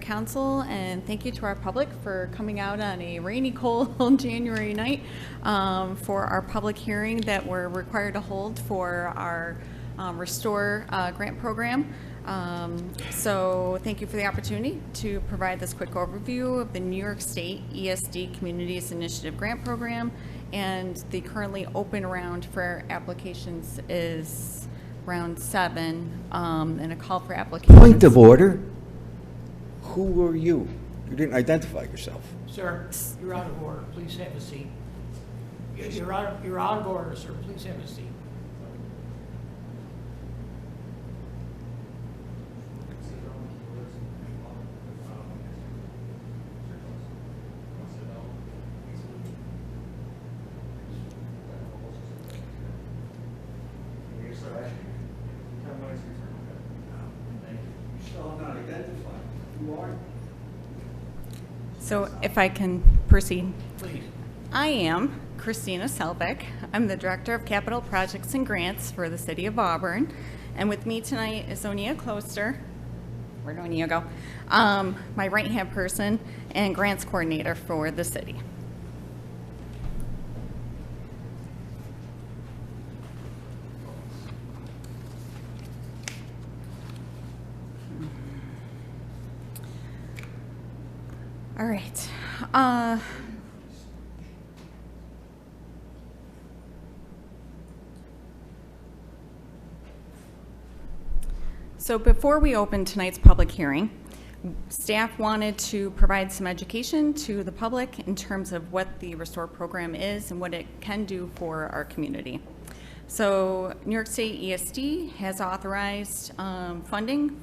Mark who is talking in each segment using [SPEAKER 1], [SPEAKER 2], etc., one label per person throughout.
[SPEAKER 1] Council, and thank you to our public for coming out on a rainy, cold January night for our public hearing that we're required to hold for our Restore grant program. So thank you for the opportunity to provide this quick overview of the New York State ESD Communities Initiative Grant Program, and the currently open round for applications is round 7, and a call for applications.
[SPEAKER 2] Point of order. Who were you? You didn't identify yourself.
[SPEAKER 3] Sir, you're out of order. Please have a seat. You're out of order, sir. Please have a seat.
[SPEAKER 1] So if I can proceed.
[SPEAKER 3] Please.
[SPEAKER 1] I am Christina Selbeck. I'm the Director of Capital Projects and Grants for the City of Auburn. And with me tonight is Onia Closter. Where'd Onia go? My right-hand person and Grants Coordinator for the city. All right. So before we open tonight's public hearing, staff wanted to provide some education to the public in terms of what the Restore program is and what it can do for our community. So New York State ESD has authorized funding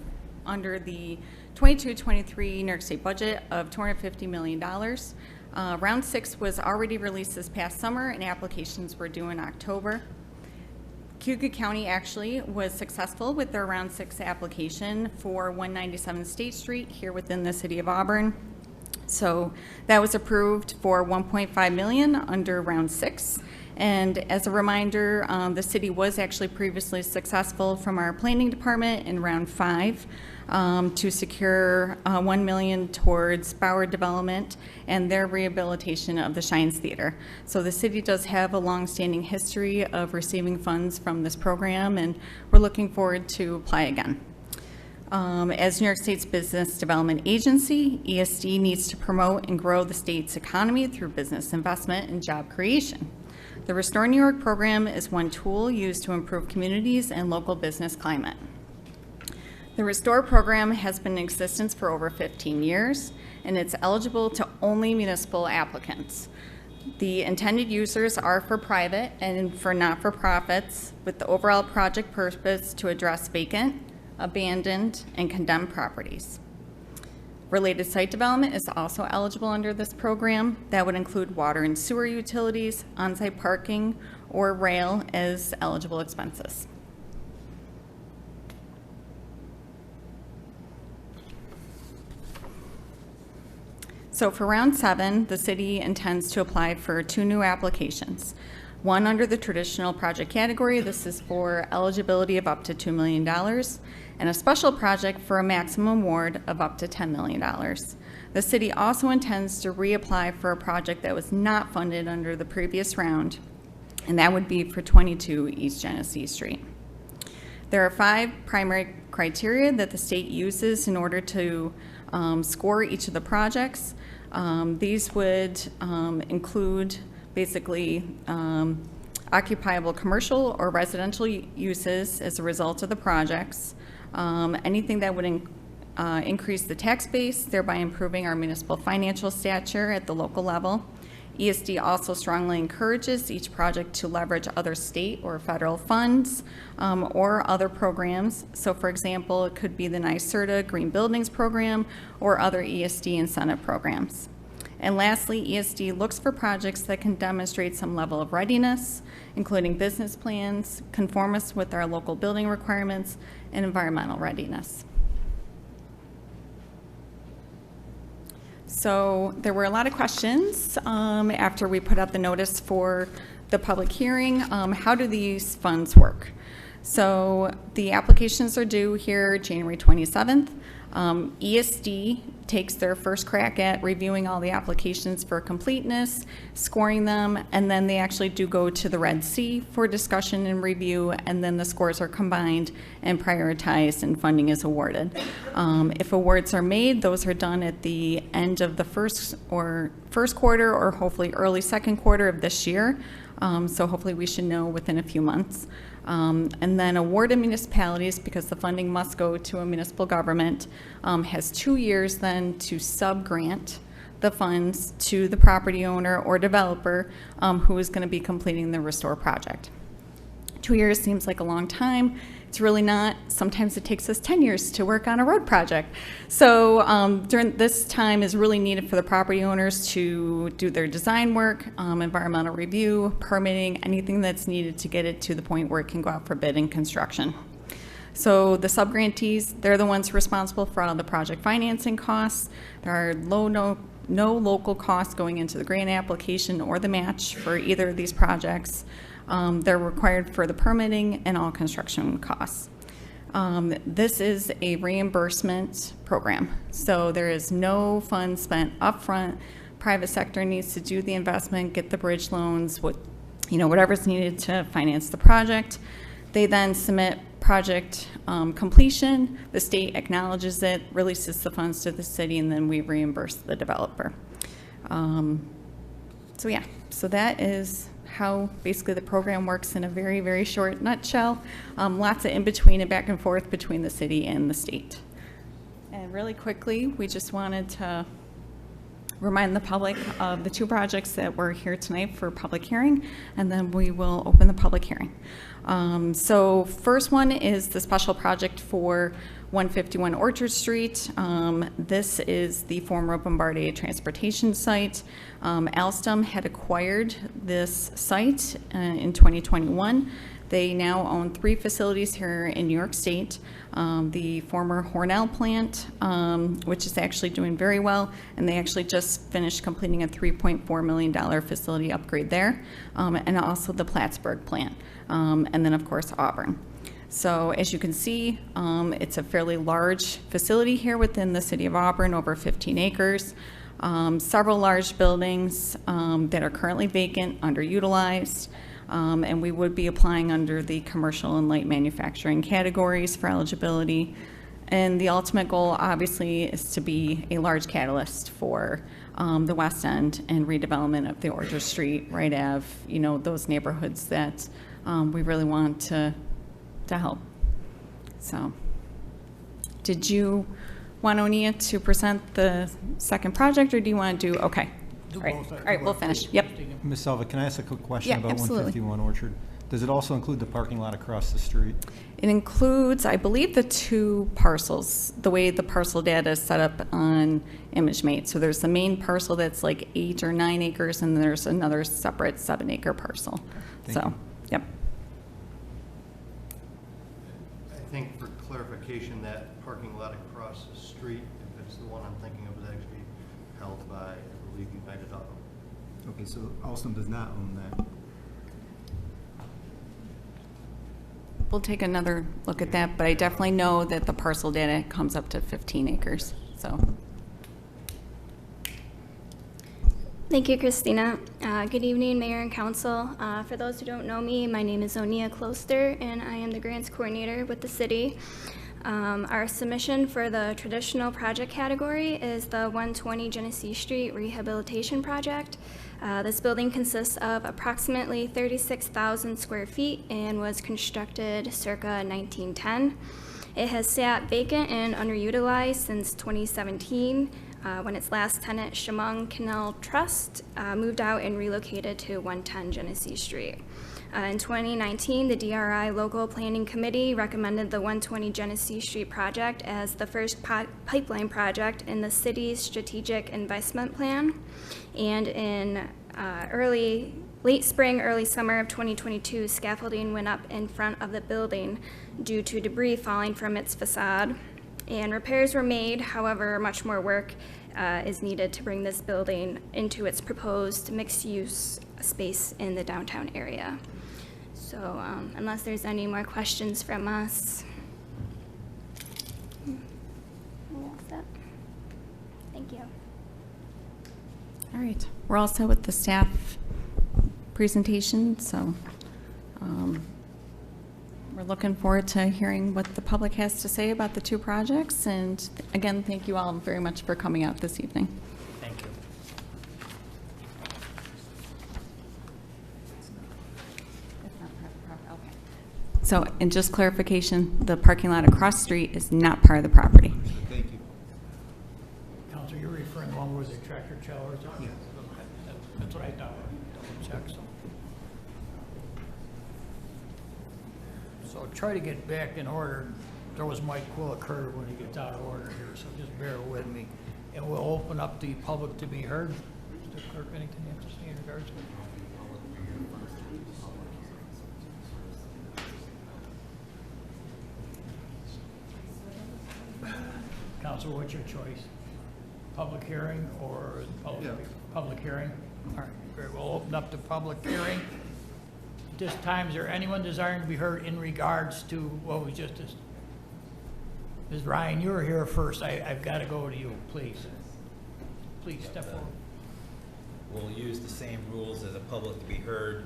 [SPEAKER 1] under the 22-23 New York State budget of $250 million. Round 6 was already released this past summer, and applications were due in October. Cuyahoga County actually was successful with their Round 6 application for 197 State Street here within the city of Auburn. So that was approved for $1.5 million under Round 6. And as a reminder, the city was actually previously successful from our planning department in Round 5 to secure $1 million towards Bauer development and their rehabilitation of the Shines Theater. So the city does have a long-standing history of receiving funds from this program, and we're looking forward to apply again. As New York State's business development agency, ESD needs to promote and grow the state's economy through business investment and job creation. The Restore New York program is one tool used to improve communities and local business climate. The Restore program has been in existence for over 15 years, and it's eligible to only municipal applicants. The intended users are for private and for not-for-profits, with the overall project purpose to address vacant, abandoned, and condemned properties. Related site development is also eligible under this program. That would include water and sewer utilities, on-site parking, or rail as eligible expenses. So for Round 7, the city intends to apply for 2 new applications. One under the traditional project category. This is for eligibility of up to $2 million, and a special project for a maximum award of up to $10 million. The city also intends to reapply for a project that was not funded under the previous round, and that would be for 22 East Genesee Street. There are 5 primary criteria that the state uses in order to score each of the projects. These would include basically occupiable commercial or residential uses as a result of the projects, anything that would increase the tax base, thereby improving our municipal financial stature at the local level. ESD also strongly encourages each project to leverage other state or federal funds or other programs. So for example, it could be the NYSERDA Green Buildings Program or other ESD incentive programs. And lastly, ESD looks for projects that can demonstrate some level of readiness, including business plans, conformance with our local building requirements, and environmental readiness. So there were a lot of questions after we put up the notice for the public hearing. How do these funds work? So the applications are due here January 27th. ESD takes their first crack at reviewing all the applications for completeness, scoring them, and then they actually do go to the Red Sea for discussion and review, and then the scores are combined and prioritized and funding is awarded. If awards are made, those are done at the end of the first quarter or hopefully early second quarter of this year. So hopefully we should know within a few months. And then awarded municipalities, because the funding must go to a municipal government, has 2 years then to sub-grant the funds to the property owner or developer who is going to be completing the restore project. 2 years seems like a long time. It's really not. Sometimes it takes us 10 years to work on a road project. So during this time is really needed for the property owners to do their design work, environmental review, permitting, anything that's needed to get it to the point where it can go out for bid and construction. So the subgrantees, they're the ones responsible for all the project financing costs. There are no local costs going into the grant application or the match for either of these projects. They're required for the permitting and all construction costs. This is a reimbursement program, so there is no funds spent upfront. Private sector needs to do the investment, get the bridge loans, whatever's needed to finance the project. They then submit project completion. The state acknowledges it, releases the funds to the city, and then we reimburse the developer. So that is how basically the program works in a very, very short nutshell. Lots of in-between and back and forth between the city and the state. And really quickly, we just wanted to remind the public of the 2 projects that were here tonight for public hearing, and then we will open the public hearing. So first one is the special project for 151 Orchard Street. This is the former Bombardier transportation site. Alstom had acquired this site in 2021. They now own 3 facilities here in New York State. The former Hornell plant, which is actually doing very well, and they actually just finished completing a $3.4 million facility upgrade there, and also the Plattsburgh plant, and then of course Auburn. So as you can see, it's a fairly large facility here within the city of Auburn, over 15 acres. Several large buildings that are currently vacant, underutilized, and we would be applying under the commercial and light manufacturing categories for eligibility. And the ultimate goal, obviously, is to be a large catalyst for the West End and redevelopment of the Orchard Street, Wright Ave, those neighborhoods that we really want to help. So, did you want Onia to present the second project, or do you want to do, okay.
[SPEAKER 3] Do
[SPEAKER 1] All right,
[SPEAKER 3] both.
[SPEAKER 1] all right, we'll finish. Yep.
[SPEAKER 4] Ms. Selva, can I ask a quick question
[SPEAKER 1] Yeah,
[SPEAKER 4] about
[SPEAKER 1] absolutely.
[SPEAKER 4] 151 Orchard? Does it also include the parking lot across the street?
[SPEAKER 1] It includes, I believe, the 2 parcels, the way the parcel data is set up on ImageMate. So there's the main parcel that's like 8 or 9 acres, and there's another separate 7-acre parcel.
[SPEAKER 4] Thank you.
[SPEAKER 1] Yep.
[SPEAKER 5] I think for clarification, that parking lot across the street, if it's the one I'm thinking of, is actually held by, I believe, United Auto.
[SPEAKER 4] Okay, so Alstom does not own that.
[SPEAKER 1] We'll take another look at that, but I definitely know that the parcel data comes up to 15 acres, so.
[SPEAKER 6] Thank you, Christina. Good evening, Mayor and Council. For those who don't know me, my name is Onia Closter, and I am the Grants Coordinator with the city. Our submission for the traditional project category is the 120 Genesee Street Rehabilitation Project. This building consists of approximately 36,000 square feet and was constructed circa 1910. It has sat vacant and underutilized since 2017, when its last tenant, Chemung Canal Trust, moved out and relocated to 110 Genesee Street. In 2019, the DRI Local Planning Committee recommended the 120 Genesee Street project as the first pipeline project in the city's strategic investment plan. And in late spring, early summer of 2022, scaffolding went up in front of the building due to debris falling from its facade. And repairs were made, however, much more work is needed to bring this building into its proposed mixed-use space in the downtown area. So unless there's any more questions from us. you.
[SPEAKER 1] All right, we're all set with the staff presentation, so we're looking forward to hearing what the public has to say about the two projects. And again, thank you all very much for coming out this evening.
[SPEAKER 3] Thank you.
[SPEAKER 1] So, and just clarification, the parking lot across the street is not part of the property.
[SPEAKER 2] Thank you.
[SPEAKER 3] Counselor, you're referring to one where the tractor trailers are? Yeah. That's what I thought. Double check, so. So try to get back in order. There was Mike will occur when he gets out of order here, so just bear with me. And we'll open up the public to be heard. Mr. Clerk, anything you have to say in regards to it? Counsel, what's your choice? Public hearing or public hearing? All right, great. We'll open up the public hearing. At this time, is there anyone desiring to be heard in regards to what was just this? Ms. Ryan, you were here first. I've got to go to you, please. Please step forward.
[SPEAKER 7] We'll use the same rules as a public to be heard.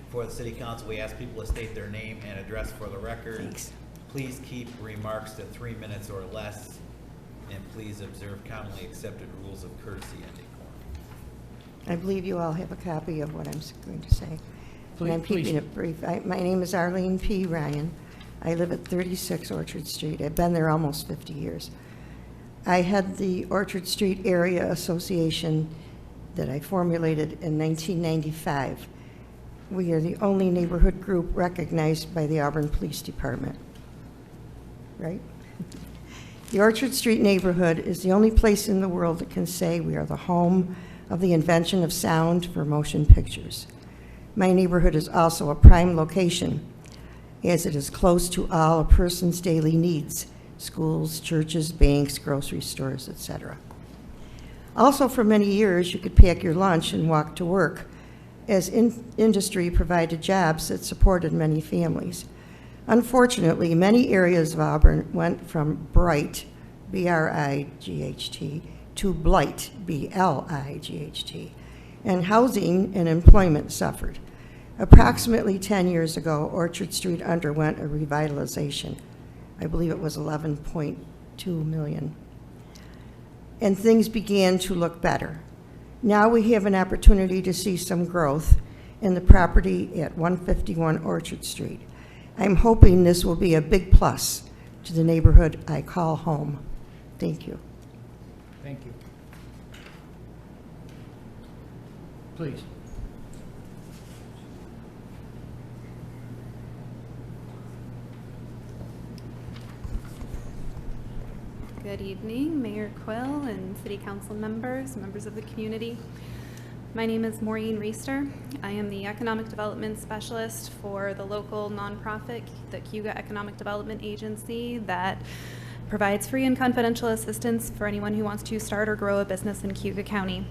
[SPEAKER 7] For the city council, we ask people to state their name and address for the record.
[SPEAKER 1] Thanks.
[SPEAKER 7] Please keep remarks to 3 minutes or less, and please observe commonly accepted rules of courtesy and decorum.
[SPEAKER 8] I believe you all have a copy of what I'm going to say. And I'm
[SPEAKER 3] Please.
[SPEAKER 8] keeping it brief. My name is Arlene P. Ryan. I live at 36 Orchard Street. I've been there almost 50 years. I had the Orchard Street Area Association that I formulated in 1995. We are the only neighborhood group recognized by the Auburn Police Department. Right? The Orchard Street neighborhood is the only place in the world that can say we are the home of the invention of sound for motion pictures. My neighborhood is also a prime location, as it is close to all a person's daily needs: schools, churches, banks, grocery stores, etc. Also, for many years, you could pack your lunch and walk to work, as industry provided jobs that supported many families. Unfortunately, many areas of Auburn went from bright, B-R-I-G-H-T, to blight, B-L-I-G-H-T, and housing and employment suffered. Approximately 10 years ago, Orchard Street underwent a revitalization. I believe it was $11.2 million. And things began to look better. Now we have an opportunity to see some growth in the property at 151 Orchard Street. I'm hoping this will be a big plus to the neighborhood I call home. Thank you.
[SPEAKER 3] Thank you. Please.
[SPEAKER 9] Good evening, Mayor Quill and City Council members, members of the community. My name is Maureen Reister. I am the Economic Development Specialist for the local nonprofit, the Cayuga Economic Development Agency, that provides free and confidential assistance for anyone who wants to start or grow a business in Cayuga County.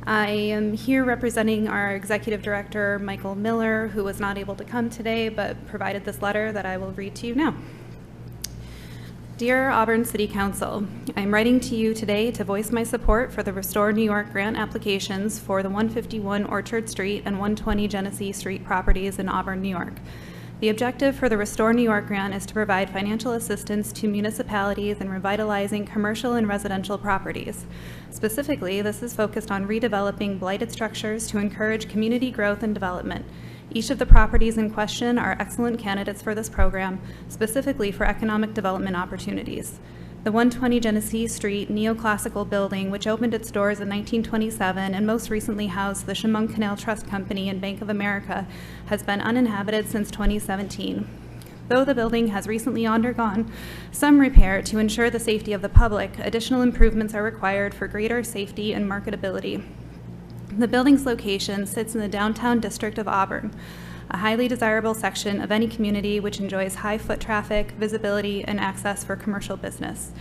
[SPEAKER 9] I am here representing our Executive Director, Michael Miller, who was not able to come today, but provided this letter that I will read to you now. Dear Auburn City Council, I'm writing to you today to voice my support for the Restore New York grant applications for the 151 Orchard Street and 120 Genesee Street properties in Auburn, New York. The objective for the Restore New York grant is to provide financial assistance to municipalities in revitalizing commercial and residential properties. Specifically, this is focused on redeveloping blighted structures to encourage community growth and development. Each of the properties in question are excellent candidates for this program, specifically for economic development opportunities. The 120 Genesee Street neoclassical building, which opened its doors in 1927 and most recently housed the Chemung Canal Trust Company and Bank of America, has been uninhabited since 2017. Though the building has recently undergone some repair to ensure the safety of the public, additional improvements are required for greater safety and marketability. The building's location sits in the downtown district of Auburn, a highly desirable section of any community which enjoys high foot traffic, visibility, and access for commercial business.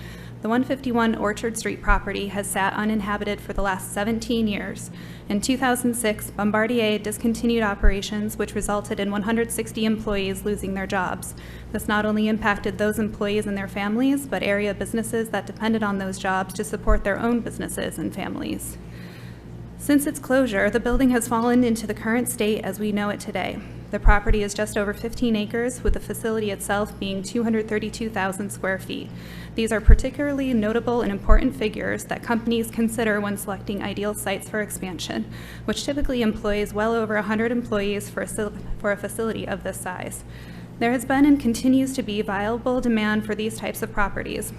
[SPEAKER 9] The 151 Orchard Street property has sat uninhabited for the last 17 years. In 2006, Bombardier discontinued operations, which resulted in 160 employees losing their jobs. This not only impacted those employees and their families, but area businesses that depended on those jobs to support their own businesses and families. Since its closure, the building has fallen into the current state as we know it today. The property is just over 15 acres, with the facility itself being 232,000 square feet. These are particularly notable and important figures that companies consider when selecting ideal sites for expansion, which typically employs well over 100 employees for a facility of this size. There has been and continues to be viable demand for these types of properties,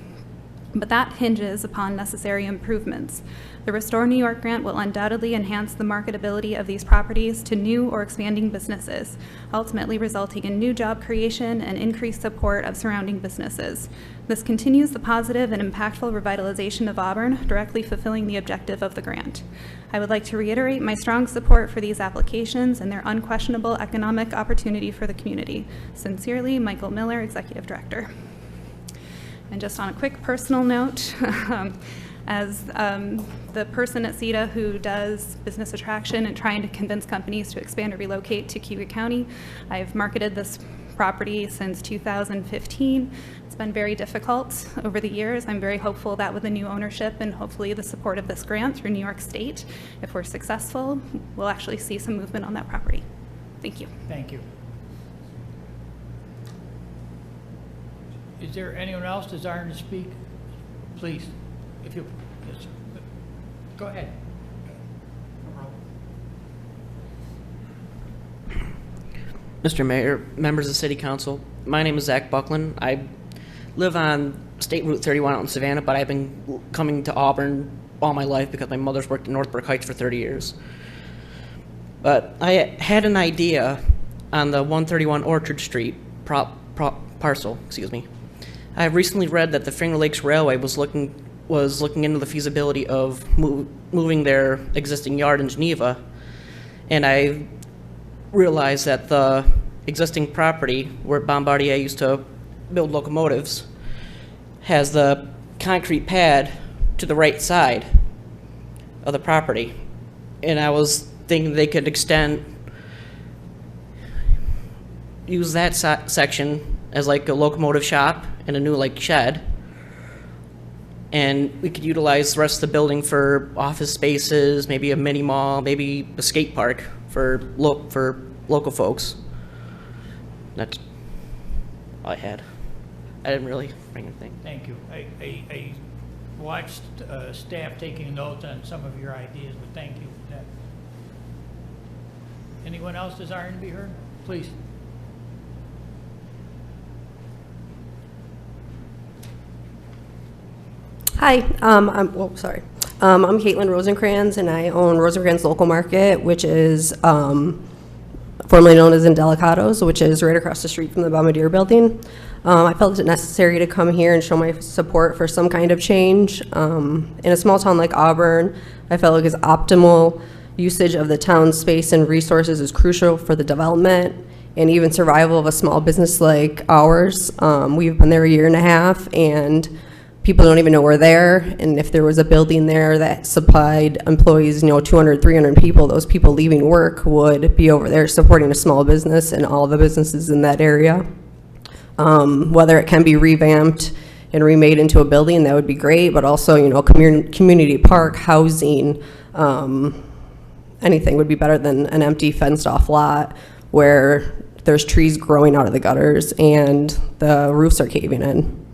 [SPEAKER 9] but that hinges upon necessary improvements. The Restore New York grant will undoubtedly enhance the marketability of these properties to new or expanding businesses, ultimately resulting in new job creation and increased support of surrounding businesses. This continues the positive and impactful revitalization of Auburn, directly fulfilling the objective of the grant. I would like to reiterate my strong support for these applications and their unquestionable economic opportunity for the community. Sincerely, Michael Miller, Executive Director. And just on a quick personal note, as the person at CETA who does business attraction and trying to convince companies to expand or relocate to Keuka County, I've marketed this property since 2015. It's been very difficult over the years. I'm very hopeful that with the new ownership and hopefully the support of this grant through New York State, if we're successful, we'll actually see some movement on that property. Thank you.
[SPEAKER 3] Thank you. Is there anyone else desiring to speak? Please, if you, yes, go ahead.
[SPEAKER 10] Mr. Mayor, members of the City Council, my name is Zach Buckland. I live on State Route 31 out in Savannah, but I've been coming to Auburn all my life because my mother's worked in Northbrook Heights for 30 years. But I had an idea on the 131 Orchard Street parcel, excuse me. I recently read that the Finger Lakes Railway was looking into the feasibility of moving their existing yard in Geneva, and I realized that the existing property where Bombardier used to build locomotives has the concrete pad to the right side of the property, and I was thinking they could use that section as like a locomotive shop and a new like shed, and we could utilize the rest of the building for office spaces, maybe a mini mall, maybe a skate park for local folks. That's all I had. I didn't really bring anything.
[SPEAKER 3] Thank you. I watched staff taking notes on some of your ideas, but thank you for that. Anyone else desiring to be heard? Please.
[SPEAKER 11] Hi, I'm Caitlin Rosencrans, and I own Rosencrans Local Market, which is formerly known as Indelicados, which is right across the street from the Bombardier building. I felt it necessary to come here and show my support for some kind of change. In a small town like Auburn, I felt like its optimal usage of the town's space and resources is crucial for the development and even survival of a small business like ours. We've been there a year and a half, and people don't even know we're there, and if there was a building there that supplied employees, 200, 300 people, those people leaving work would be over there supporting a small business and all the businesses in that area. Whether it can be revamped and remade into a building, that would be great, but also, community park, housing, anything would be better than an empty fenced-off lot where there's trees growing out of the gutters and the roofs are caving in.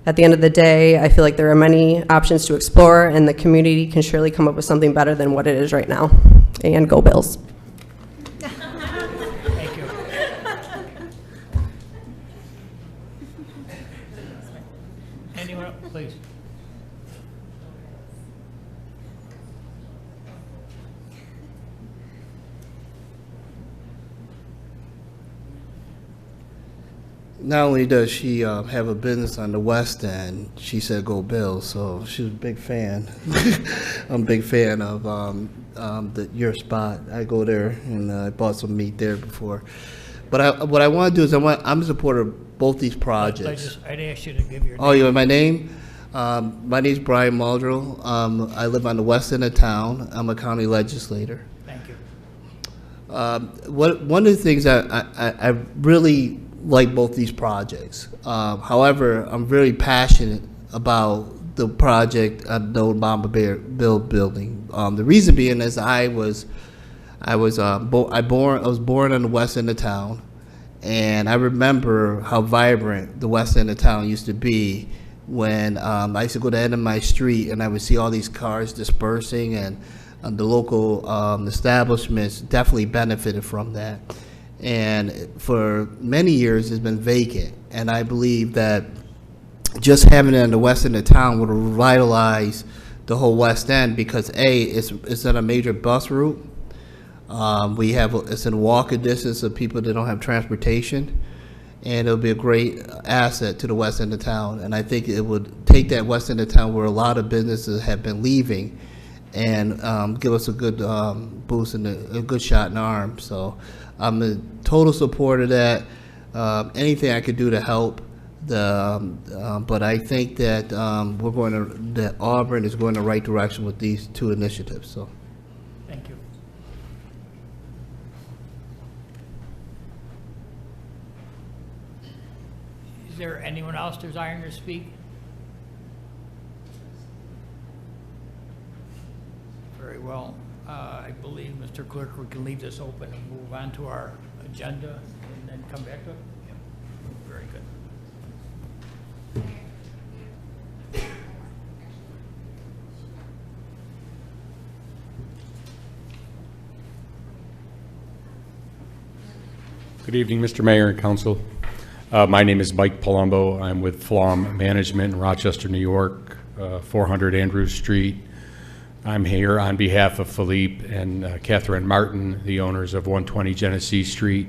[SPEAKER 11] At the end of the day, I feel like there are many options to explore, and the community can surely come up with something better than what it is right now. And go Bills.
[SPEAKER 3] Thank you. Anyone else, please?
[SPEAKER 12] Not only does she have a business on the West End, she said go Bills, so she's a big fan. I'm a big fan of your spot. I go there, and I bought some meat there before. But what I want to do is I'm a supporter of both these projects.
[SPEAKER 3] I'd ask you to give your name.
[SPEAKER 12] Oh, you know my name? My name's Brian Muldrow. I live on the west end of town. I'm a county legislator.
[SPEAKER 3] Thank you.
[SPEAKER 12] One of the things that I really like both these projects. However, I'm very passionate about the project at the old Mama Bear building. The reason being is I was born on the west end of town, and I remember how vibrant the west end of town used to be when I used to go to the end of my street and I would see all these cars dispersing, and the local establishments definitely benefited from that. And for many years it's been vacant, and I believe that just having it on the west end of town would revitalize the whole west end, because it's on a major bus route. It's in walking distance of people that don't have transportation, and it'll be a great asset to the west end of town. And I think it would take that west end of town where a lot of businesses have been leaving, and give us a good boost and a good shot in the arm. So I'm in total support of that. Anything I could do to help. But I think that that Auburn is going in the right direction with these two initiatives. So,
[SPEAKER 3] Thank you. Is there anyone else desiring to speak? Very well. I believe, Mr. Clerk, we can leave this open and move on to our agenda and then come back to it. Very good.
[SPEAKER 13] Good evening, Mr. Mayor and Council. My name is Mike Palumbo. I'm with Flom Management in Rochester, New York, 400 Andrews Street. I'm here on behalf of Philippe and Catherine Martin, the owners of 120 Genesee Street.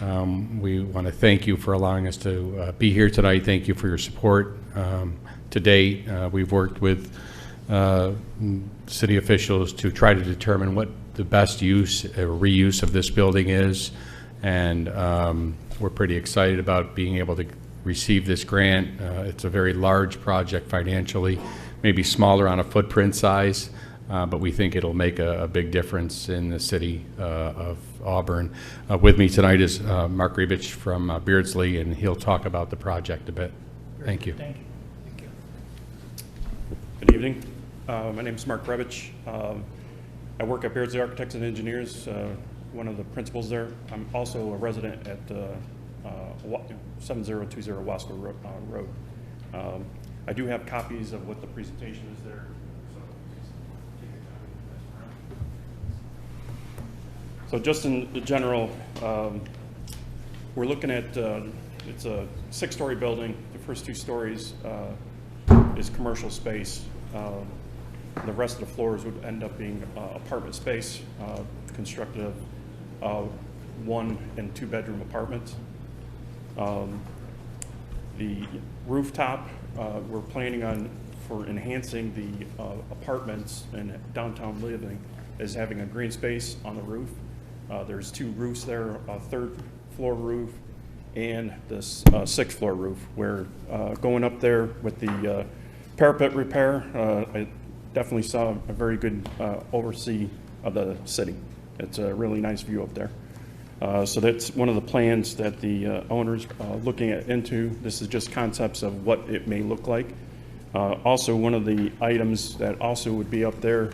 [SPEAKER 13] We want to thank you for allowing us to be here tonight. Thank you for your support. To date, we've worked with city officials to try to determine what the best use or reuse of this building is. And we're pretty excited about being able to receive this grant. It's a very large project financially, maybe smaller on a footprint size, but we think it'll make a big difference in the city of Auburn. With me tonight is Mark Rebich from Beardsley, and he'll talk about the project a bit. Thank you.
[SPEAKER 3] Thank you. Thank you.
[SPEAKER 14] Good evening. My name is Mark Rebich. I work at Beardsley Architects and Engineers, one of the principals there. I'm also a resident at 7020 Wasco Road. I do have copies of what the presentation is there. So just in the general, we're looking at, it's a 6-story building. The first 2 stories is commercial space. The rest of the floors would end up being apartment space, constructed of 1- and 2-bedroom apartments. The rooftop, we're planning on, for enhancing the apartments and downtown living, is having a green space on the roof. There's 2 roofs there, a 3rd floor roof and this 6th floor roof. We're going up there with the parapet repair. I definitely saw a very good oversee of the city. It's a really nice view up there. So that's one of the plans that the owners looking into. This is just concepts of what it may look like. Also, one of the items that also would be up there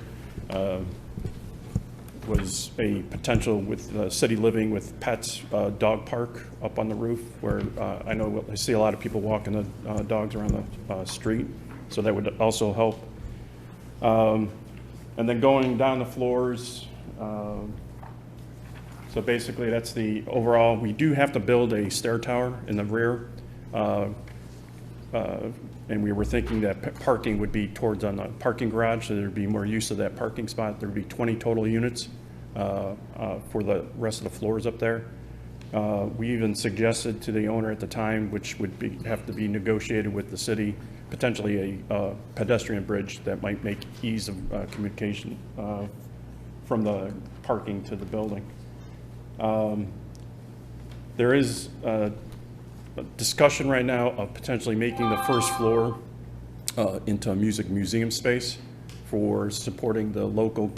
[SPEAKER 14] was a potential with city living with pets dog park up on the roof, where I know I see a lot of people walking the dogs around the street, so that would also help. And then going down the floors, so basically that's the overall. We do have to build a stair tower in the rear, and we were thinking that parking would be towards on the parking garage, so there'd be more use of that parking spot. There'd be 20 total units for the rest of the floors up there. We even suggested to the owner at the time, which would have to be negotiated with the city, potentially a pedestrian bridge that might make ease of communication from the parking to the building. There is a discussion right now of potentially making the first floor into a music museum space for supporting the local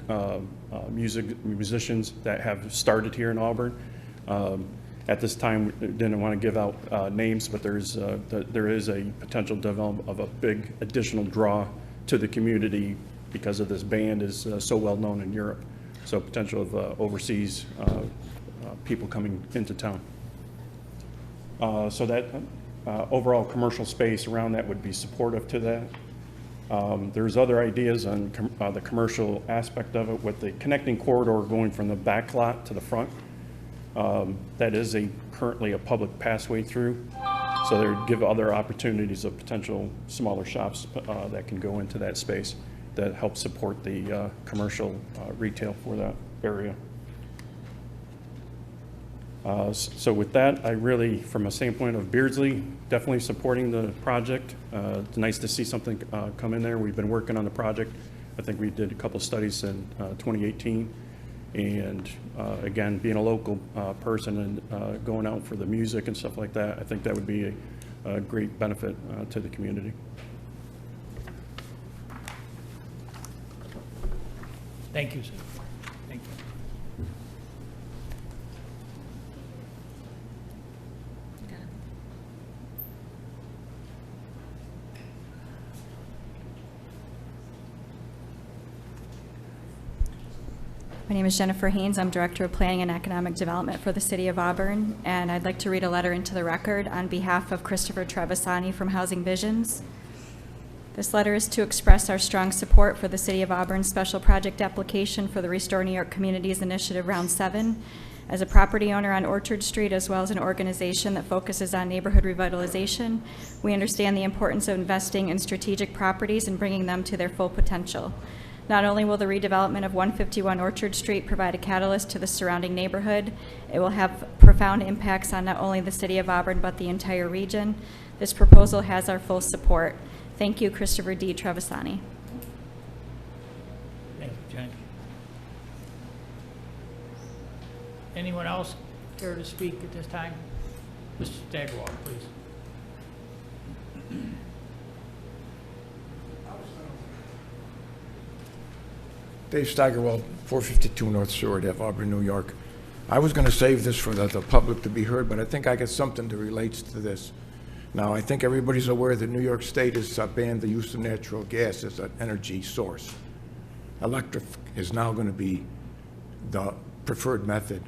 [SPEAKER 14] musicians that have started here in Auburn. At this time, we didn't want to give out names, but there is a potential development of a big additional draw to the community because of this band is so well known in Europe. So potential of overseas people coming into town. So that overall commercial space around that would be supportive to that. There's other ideas on the commercial aspect of it with the connecting corridor going from the back lot to the front. That is currently a public passway through. So there would give other opportunities of potential smaller shops that can go into that space that help support the commercial retail for that area. So with that, I really, from a standpoint of Beardsley, definitely supporting the project. It's nice to see something come in there. We've been working on the project. I think we did a couple studies in 2018. And again, being a local person and going out for the music and stuff like that, I think that would be a great benefit to the community.
[SPEAKER 3] Thank you, sir. Thank you.
[SPEAKER 15] My name is Jennifer Haynes. I'm Director of Planning and Economic Development for the City of Auburn, and I'd like to read a letter into the record on behalf of Christopher Trevisani from Housing Visions. This letter is to express our strong support for the City of Auburn's special project application for the Restore New York Communities Initiative Round 7. As a property owner on Orchard Street, as well as an organization that focuses on neighborhood revitalization, we understand the importance of investing in strategic properties and bringing them to their full potential. Not only will the redevelopment of 151 Orchard Street provide a catalyst to the surrounding neighborhood, it will have profound impacts on not only the City of Auburn, but the entire region. This proposal has our full support. Thank you, Christopher D. Trevisani.
[SPEAKER 3] Thank you, Jen. Anyone else care to speak at this time? Mr. Stagwell, please.
[SPEAKER 16] Dave Steigerwald, 452 North Seward Ave, Auburn, New York. I was going to save this for the public to be heard, but I think I got something that relates to this. Now, I think everybody's aware that New York State has banned the use of natural gas as an energy source. Electric is now going to be the preferred method.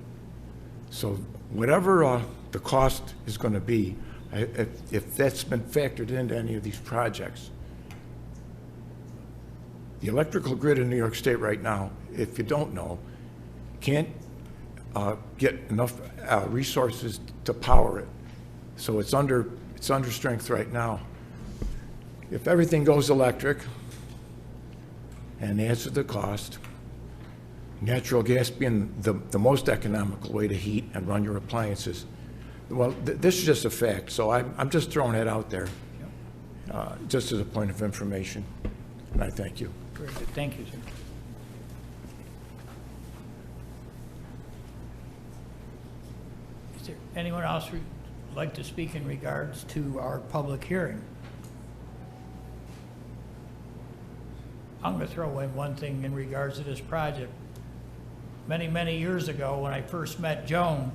[SPEAKER 16] So whatever the cost is going to be, if that's been factored into any of these projects, the electrical grid in New York State right now, if you don't know, can't get enough resources to power it. So it's under strength right now. If everything goes electric and adds to the cost, natural gas being the most economical way to heat and run your appliances, well, this is just a fact. So I'm just throwing that out there, just as a point of information. And I thank you.
[SPEAKER 3] Very good. Thank you, sir. Is there anyone else who'd like to speak in regards to our public hearing? I'm going to throw in one thing in regards to this project. Many, many years ago, when I first met Joan,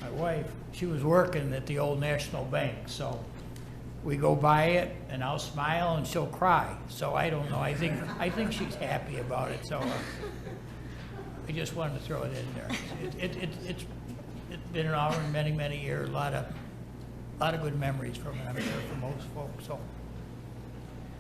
[SPEAKER 3] my wife, she was working at the old National Bank. So we go by it, and I'll smile, and she'll cry. So I don't know. I think she's happy about it. So I just wanted to throw it in there. It's been in Auburn many, many years. A lot of good memories from it, I'm sure, for most folks. So